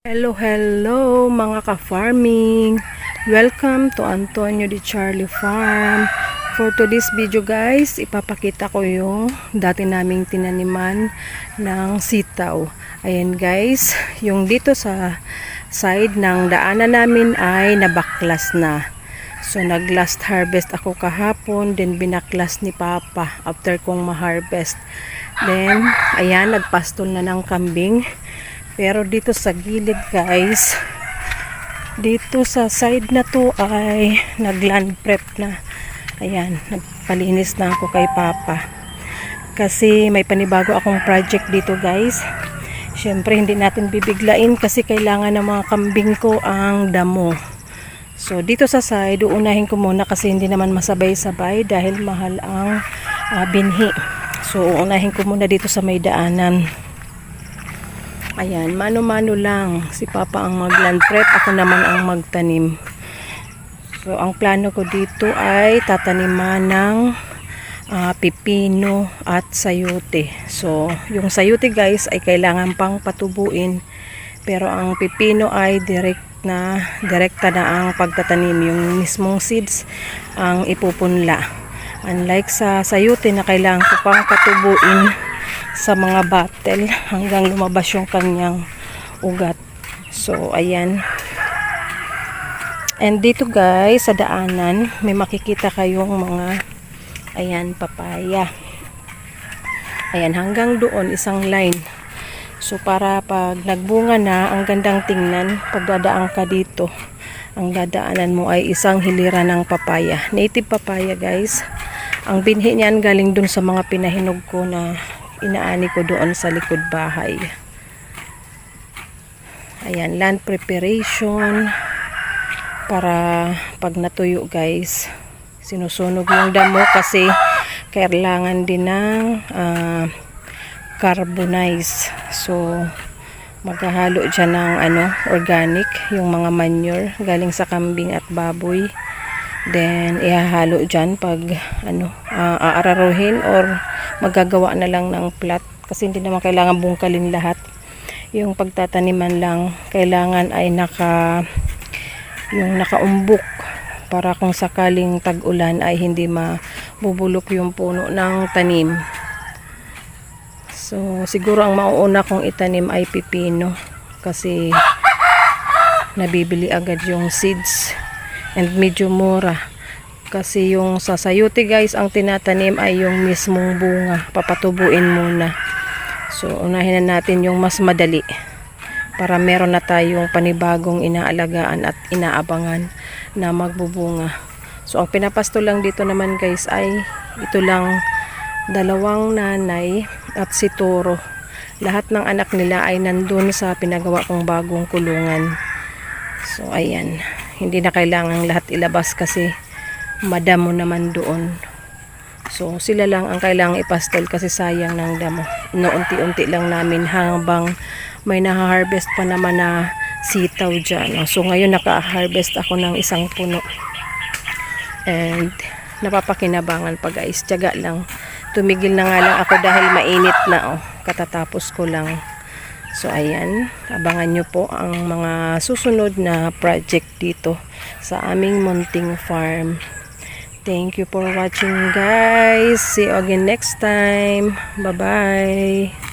Hello mga ka-farming. Welcome to Antonio Di Charlie Farm. For today's video guys, ipapakita ko yung dati naming tinaniman ng sitaw. Ayan guys, yung dito sa side ng daanan namin ay nabaklas na. So nag-last harvest ako kahapon, then binaklas ni Papa after kong ma-harvest. Then, ayan, nagpastol na ng kambing. Pero dito sa gilid guys, dito sa side na to ay nag-land prep na. Ayan, nagpalinis na ako kay Papa. Kasi may panibago akong project dito guys. Siyempre hindi natin bibiglain kasi kailangan ng mga kambing ko ang damo. So dito sa side, uunahin ko muna kasi hindi naman masabay-sabay dahil mahal ang binhi. So uunahin ko muna dito sa may daanan. Ayan, mano-mano lang. Si Papa ang mag-land prep, ako naman ang magtanim. So, ang plano ko dito ay tataniman ng pipino at sayote. So, yung sayote guys ay kailangan pang patubuin. Pero ang pipino ay direkta na ang pagtatanim. Yung mismong seeds ang ipupunla. Unlike sa sayote na kailangan ko pang patubuin sa mga bottle hanggang lumabas yung kanyang ugat. So ayan, and dito guys sa daanan may makikita kayong mga ayan papaya. Ayan, hanggang doon isang line. So para pag nagbunga na, ang gandang tingnan pag dadaan ka dito, ang dadaanan mo ay isang hilira ng papaya, native papaya guys. Ang binhi niyan galing dun sa mga pinahinog ko na inaani ko doon sa likod bahay. Ayan, land preparation para pag natuyo guys, sinusunog yung damo kasi kailangan din ng carbonize. So maghahalo dyan ng organic, yung mga manure galing sa kambing at baboy. Then ihahalo dyan pag aararuhin or magagawa na lang ng plat kasi hindi naman kailangan bungkalin lahat. Yung pagtataniman lang kailangan ay nakaumbok para kung sakaling tag-ulan ay hindi mabubulok yung puno ng tanim. So siguro ang mauuna kong itanim ay pipino kasi nabibili agad yung seeds and medyo mura. Kasi yung sa sayote guys, ang tinatanim ay yung mismong bunga. Papatubuin muna. So, unahin na natin yung mas madali. Para meron na tayong panibagong inaalagaan at inaabangan na magbubunga. So, ang pinapasto lang dito naman guys ay ito lang, dalawang nanay at si Toro. Lahat ng anak nila ay nandun sa pinagawa kong bagong kulungan. So, ayan. Hindi na kailangan lahat ilabas kasi madamo naman doon. So sila lang ang kailangang ipastel kasi sayang ng damo. No, unti-unti lang namin habang may naha-harvest pa naman na sitaw dyan. So ngayon naka-harvest ako ng isang puno. And napapakinabangan pa guys. Tiyaga lang. Tumigil na nga lang ako dahil mainit na. Katatapos ko lang. So ayan, abangan nyo po ang mga susunod na project dito sa aming munting farm. Thank you for watching guys. See you again next time. Bye bye.